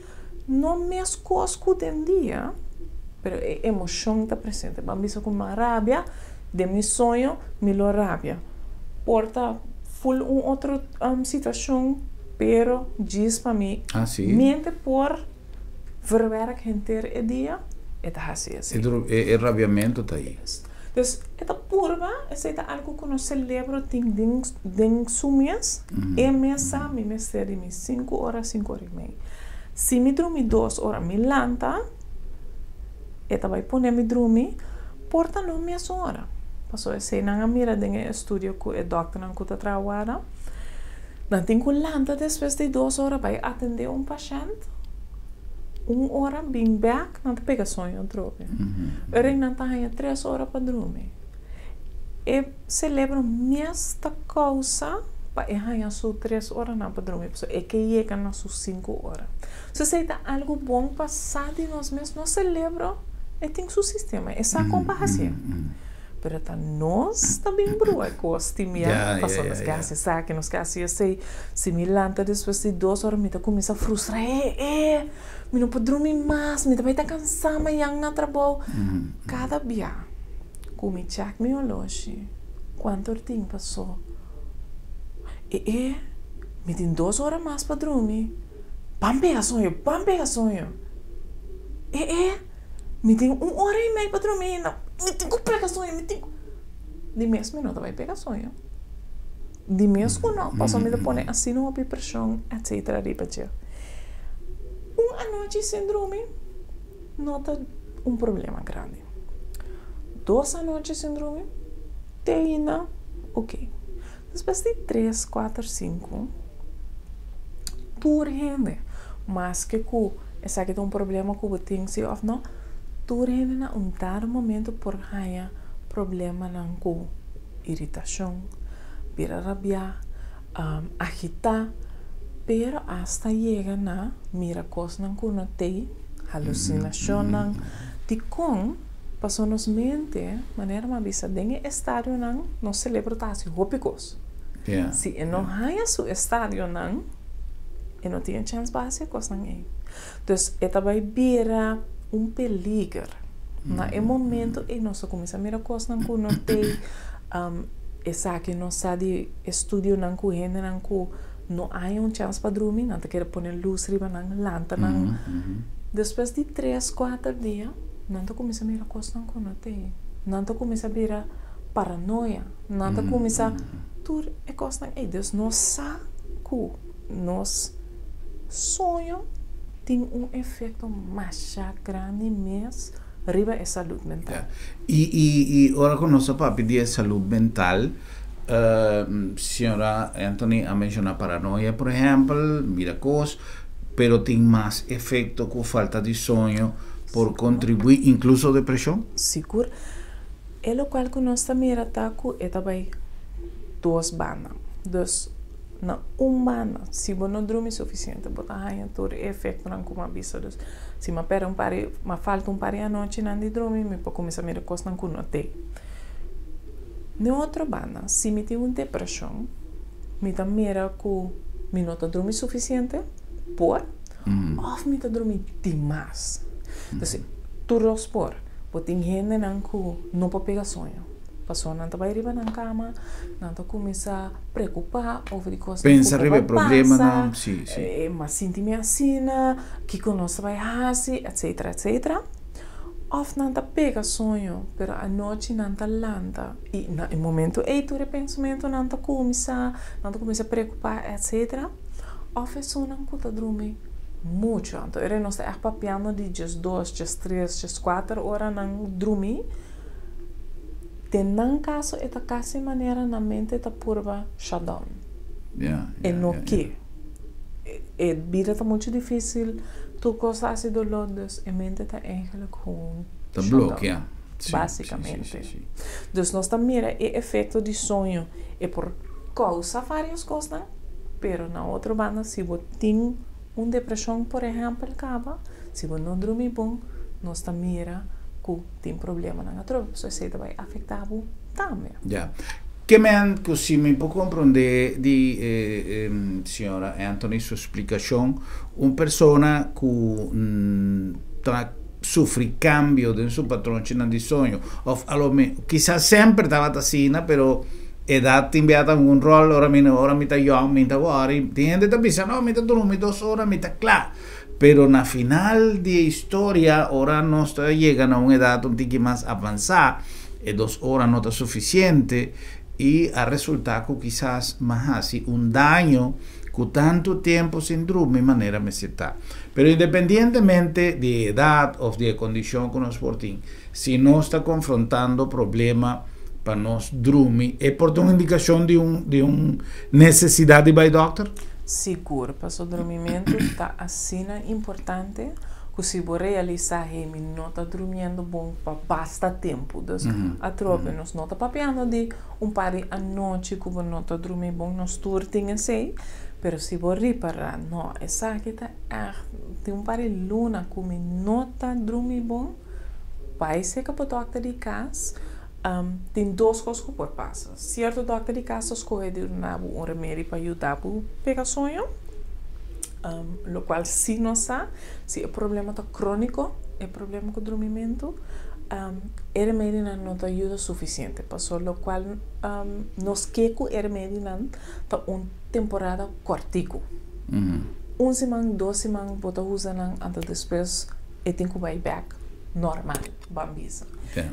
não mesmo coisa que em dia pero a emoção está presente bambisa com uma rabia de meu sonho melhor rabia porta full outra situação pero diz para mim mente por verwerk inteiro o dia é assim o rabiamento está aí. Dus esta purba é algo que nós celebramos em sumias e mesa me mestre de 5 horas e meia. Se me dormi 2 horas me lanta, esta vai poner me dormir, porta não me hora. Passou esse não mira de estúdio que o doctor não está trabalhando. Não tem que lanta depois de 2 horas vai atender paciente. 1 hora bem back, não te pega sonho trope. Ora não tá aí 3 horas para dormir. E celebro esta coisa para ir só 3 horas não para dormir. É que chega nas 5 horas. Se você tem algo bom passar de nós mesmos, nós celebramos e tem seu sistema. Essa comparação. Pero nós também brua costimia passando as gases saque nos gases sei se me lanta depois de 2 horas me começa a frustrar me não pode dormir mais me também tá cansada mas yang na trabalho cada dia como check me longe quanto tempo passou me tem 2 horas mais para dormir pampeia sonho me tem 1 hora e meia para dormir não me tenho que pegar sonho, me tenho. De mesmo não vai pegar sonho. De mesmo não, passou me pôr assim numa pressão, etc. Uma noite sem dormir, nota problema grande. 2 noites sem dormir, tem ok. Depois de 3, 4, 5, tu rende, mas que essa aqui tem problema que eu tenho se ou não. Tu rende na dado momento por ganhar problema com irritação, pira rabia, agitar, pero hasta chega na mira coisa não conotei, alucinação de com passou nos mente maneira uma visa dengue estádio não celebra assim hópicos. Se não ganha su estádio não não tem chance base coisa não é. Então eta vai vira peligro. Na momento e nós começamos a mirar coisas não conotei, essa que nós sabe estúdio não correndo não há chance para dormir, não te quer pôr luz riba não lanta não. Depois de 3, 4 dias, não te começa a mirar coisas não conotei, não te começa a virar paranoia, não te começa tur é costa dus nós sa que nos sonho tem efeito mais grande mesmo riba é saúde mental. Yeah. E ora com nossa papi de saúde mental, senhora Anthony a mencionado paranoia, por exemplo, miracos, pero tem mais efeito com falta de sonho por contribuir, incluso depressão? Seguro. É o qual que nós também ataco é também duas bandas. Dus, na banda, se você não dorme suficiente, você tem todo efeito não como avisa. Dus, se me perde me falta par à noite não de dormir, me pode começar a me recostar com não tem. Na outra banda, se me tem uma depressão, me tá mira que me não tá dormir suficiente, ou me tá dormir demais. Então, tu rospor, porque tem gente que não pode pegar sonho. Passou, não tá vai na cama, não tá começa a preocupar, over de coisas. Pensa ribe problema não, sim. Mas senti-me assim, que conosco vai assim, etc, etc. Of não tá pega sonho, pero a noite não tá landa. E no momento, tu repensamento não tá começa a preocupar, etc. Of é só não tá dormir. Muito. Então, eu não estou papiando de 2, 3, 4 horas não dormir. Tem caso, é quase maneira na mente está purva shutdown. E no que? A vida está muito difícil. Tu gostas de dolores, a mente está eigenlijk gewoon Está bloqueada. Basicamente. Dus nós também mira o efeito de sonho é por causa várias coisas, pero na outra banda, se você tem uma depressão, por exemplo, acaba, se você não dormir bom, nós também mira que tem problema na outra pessoa, se vai afetar também. Já. Que men così mi può comprendere di signora Anthony sua explicazione, una persona che soffre cambio del suo patroncino di sogno, o chissà sempre stava tassina, però edad inviata un rol, ora mi sta young, mi sta worry, ti gente da bisa, no, mi sta dormi 2 ore, mi sta clar. Pero na final de historia, ora nos llegan a una edad un poco más avanzada, e 2 horas no está suficiente, y a resultar que quizás más así un daño con tanto tiempo sin dormir de manera meseta. Pero independientemente de edad o de condición que nos porten, si no está confrontando problemas para nos dormir, ¿es por una indicación de una necesidad de ir doctor? Seguro, para o dormimento está assim importante que se você realizar que me não está dormindo bom para basta tempo. Então, a tropa nós não está papiando de par de a noite que você não está dormindo bom, nós turting assim, mas se você reparar, não, essa aqui está tem par de luna que me não está dormindo bom, vai ser que o doctor de casa tem 2 coisas que pode passar. Certo doctor de casa escolhe de um remédio para ajudar a pegar sonho, lo qual se não sabe, se o problema está crônico, é problema com o dormimento, o remédio não te ajuda suficiente, passou lo qual nos que o remédio não está uma temporada cortico. 1 semana, 2 semanas, você usa não, antes depois, tem que ir back normal, bambisa.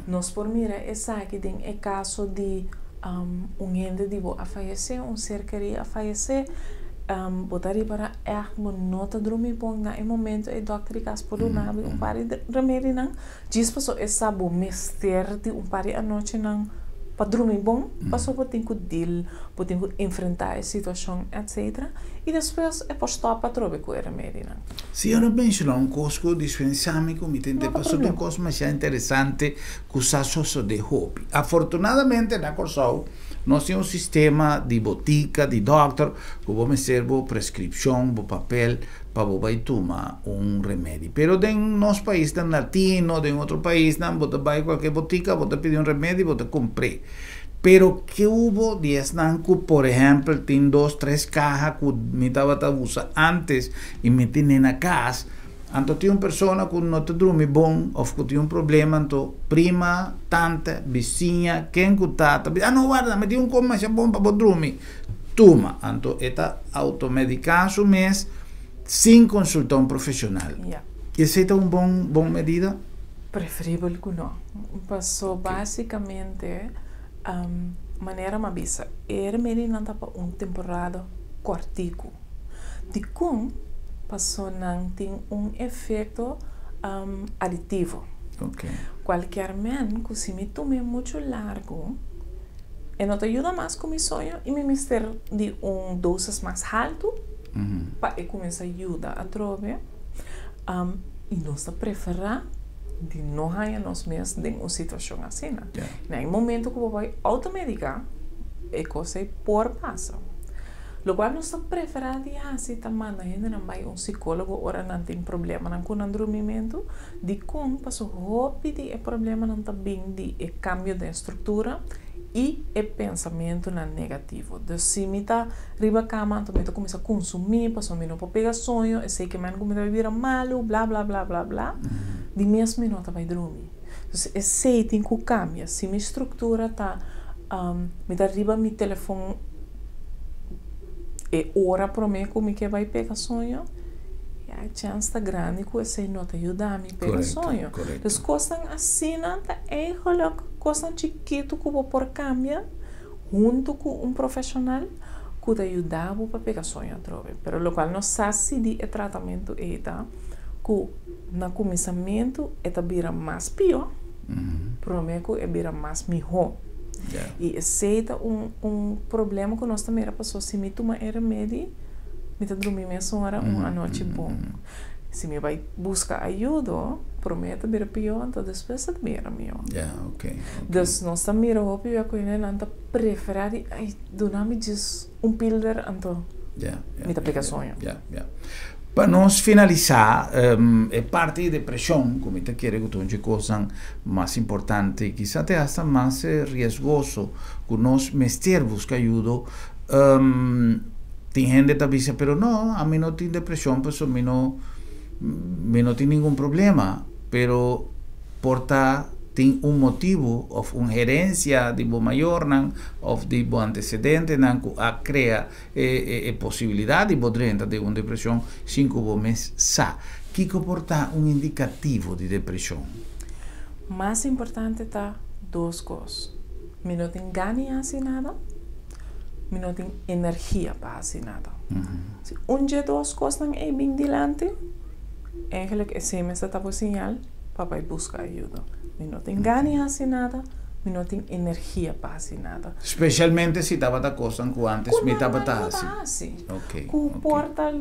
Nós por mira essa aqui tem o caso de gente de a falecer, ser querido a falecer, botar para não está dormir bom na momento e doctor de casa por dar par de remédio não, diz passou essa bom mestre de par de a noite não para dormir bom, passou por ter que deal, por ter que enfrentar a situação, etc. E depois é para stop para trocar com o remédio. Se eu não penso um coisa dispensável, me tente passar uma coisa mais interessante que usar só de hobby. Afortunadamente, na Corsol, nós temos sistema de botica, de doctor, que vamos serve prescrição, papel, para você tomar remédio. Pero em nosso país tan latino, em outro país, você vai a qualquer botica, você pede remédio, você compra. Pero que hubo 10 nanco, por exemplo, tem 2, 3 cajas que me estava usando antes e me tinha na casa. Então, tinha uma pessoa que não te dorme bom, ou que tinha problema, então, prima, tante, vizinha, quem que está, não, guarda, me tinha como mais bom para dormir. Toma. Então, está automedicando mês, sem consultar profissional. Essa é uma boa medida? Preferível que não. Passou basicamente maneira mabisa, remédio não tá para temporada cortico. De com passou não tem efeito aditivo. Ok. Qualquer man que se me tome muito largo, não te ajuda mais com meu sonho e me mister de doses mais alto para começar a ajudar a trobe e nós preferir de não ganhar nós mesmos em uma situação assim. No momento que vai automedicar, é coisa por passa. Lo qual nós preferimos assim também, a gente não vai psicólogo ora não tem problema não com dormimento, de como passou rápido é problema não também de cambio de estrutura e pensamento não negativo. Então, se me tá riba cama, então me começa a consumir, passou me não pode pegar sonho, eu sei que me começa a viver malo, blá blá blá blá blá, de mesmo me não tá vai dormir. Então, eu sei tem que cambia, se minha estrutura tá me dá riba meu telefone e hora para mim como que vai pegar sonho, e a chance tá grande que você não te ajuda a me pegar sonho. Então, coisas assim, é coisa chiquito que vou por cambiar junto com profissional que te ajudava para pegar sonho a trove. Pero lo qual não sabe de tratamento é que no começamento é vira mais pior, para mim é vira mais melhor. E aceita problema que nós também passou se me toma remédio, me tá dormir mesmo hora uma noite bom. Se me vai buscar ajuda, promete vir pior, então depois é mira melhor. Ok. Então nós também mira o pior que ele não tá prefere, ai, dona-me diz pilder, então me tá pega sonho. Para nós finalizar, é parte de depressão, como te quer que tu coisa mais importante, quizá te hasta mais riesgoso, que nós mester busca ajuda. Tem gente que diz, pero não, a mim não tem depressão, pues a mim não tem nenhum problema, pero porta tem motivo ou uma gerência de bo maior ou de bo antecedente que a crea possibilidade de uma depressão 5 meses sa. Que comporta indicativo de depressão? Mais importante tá duas coisas. Me não tem ganho assim nada, me não tem energia para assim nada. Se dia duas coisas não é bem dilante, eigenlijk esse mês tá por sinal, papai busca ajuda. Me não tem ganho assim nada, me não tem energia para assim nada. Especialmente se estava da coisa que antes me estava assim. Ok. Porta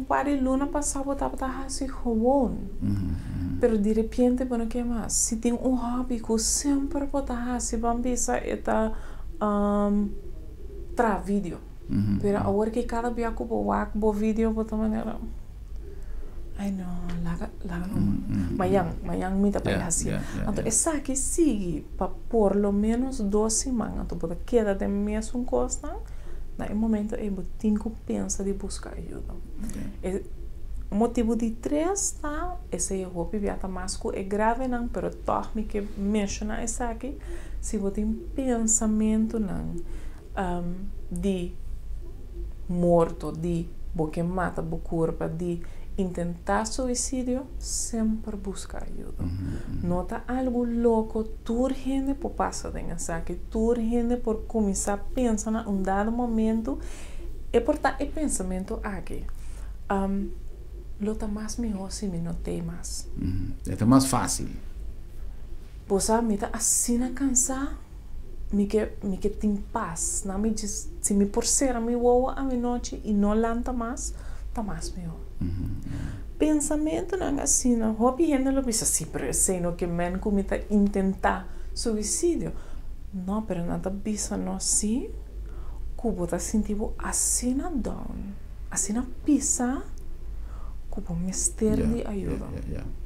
par de luna passava estava assim como. Pero de repente bueno que mais? Se tem hobby que sempre pode assim, bambisa eta tra vídeo. Pero agora que cada dia que bo vídeo bota maneira. Ai não, lá não. Mayang me tá para assim. Então essa aqui sigue para por lo menos 2 semanas, então pode queda de mesmo coisa. No momento eu tenho que pensar de buscar ajuda. O motivo de 3 tá, esse é o pibiata mais que é grave não, pero toch me que menciona essa aqui, se você tem pensamento não de morto, de boque mata, bo corpo, de intentar suicídio, sempre busca ajuda. Nota algo louco, tu gente por passar dentro saque, tu gente por começar a pensar em dado momento, e portar o pensamento aqui. Lo tá mais melhor se me não tem mais. É mais fácil. Você me tá assim a cansar, me que tem paz, não me diz, se me por ser a me voa a minha noite e não lanta mais, tá mais melhor. Pensamento não assim, não. Hobby gente lo pensa assim, pero eu sei no que men comita intentar suicídio. Não, pero nada bisa não assim. Cubo tá sentindo assim na down, assim na pisa. Cubo mister de ajuda.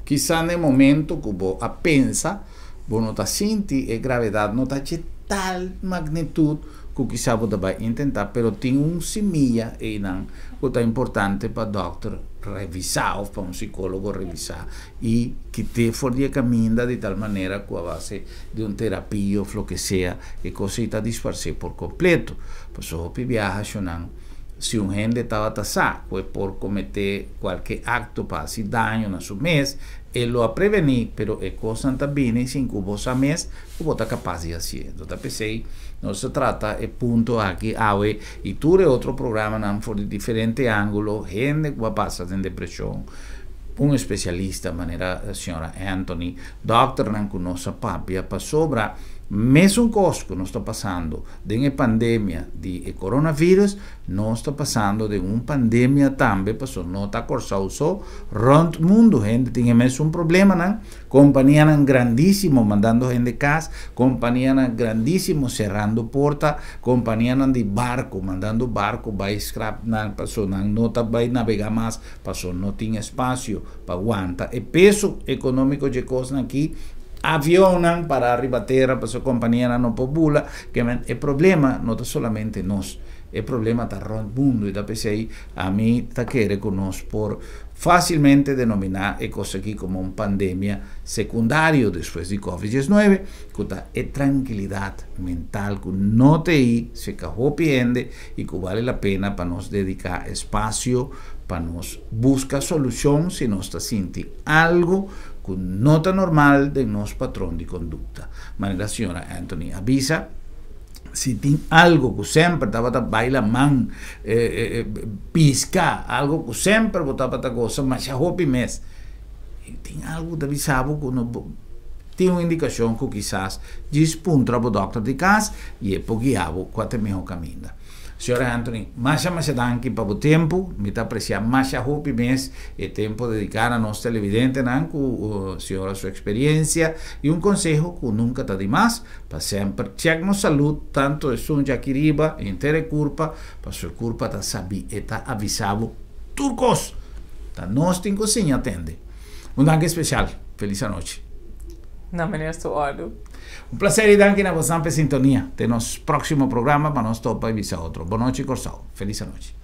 Quizá no momento cubo a pensa, bo não tá senti a gravidade não tá de tal magnitude que quizá você vai tentar, pero tem semilla e não que é importante para o doutor revisar ou para um psicólogo revisar e que te fordia caminho de tal maneira que a base de uma terapia ou o que seja e coisa está disfarçar por completo. Por isso, viaja não. Se um gente estava taxado, foi por cometer qualquer acto para fazer dano na sua mês, e lo a prevenir, pero é coisa também sem que você mesmo você capaz de fazer. Então, pensei, não se trata, é ponto aqui, e tudo é outro programa, não for de diferente ângulo, gente que passa em depressão, especialista, maneira a senhora Anthony, doctor não conosco papia, para sobra, mesmo coisa que nós está passando de uma pandemia de coronavírus, nós está passando de uma pandemia também, porque não está cursando só rond mundo, gente tem mesmo problema, não? Companhia grandíssimo mandando gente de casa, companhia grandíssimo cerrando porta, companhia de barco, mandando barco, vai scrap, não, não vai navegar mais, não tem espaço para aguentar, e peso econômico de coisa aqui, avião para arriba a terra, para a companhia não popula, que é problema não é solamente nós, é problema da mundo, e da PCI a mim está querendo conosco por facilmente denominar a coisa aqui como uma pandemia secundária depois de Covid-19, que é tranquilidade mental, que não tem se arrepende e que vale a pena para nós dedicar espaço, para nós buscar solução se nós está sentindo algo que não está normal de nosso padrão de conduta. Mas a senhora Anthony avisa, se tem algo que sempre estava a bailar mão, piscar, algo que sempre botava a coisa, mas já roupa mesmo. Tem algo que avisava que não tem uma indicação que quizás despunta o doctor de casa e é porque qual é o melhor caminho. Senhora Anthony, mais danke para o tempo, me está apreciando mais a roupa mês, é tempo dedicado a nós televidentes, com senhora sua experiência e um conselho que nunca está demais, para sempre chegarmos saúde, tanto é um jaquiriba, inteira curva, para sua curva está saber e está avisado turcos, tá nós tem cozinha atende. Um danke especial, feliz noite. Na maneira do olho. Um prazer e danke na vossa sintonia. Até nosso próximo programa para nós topa e visa outro. Boa noite, Corsal. Feliz noite.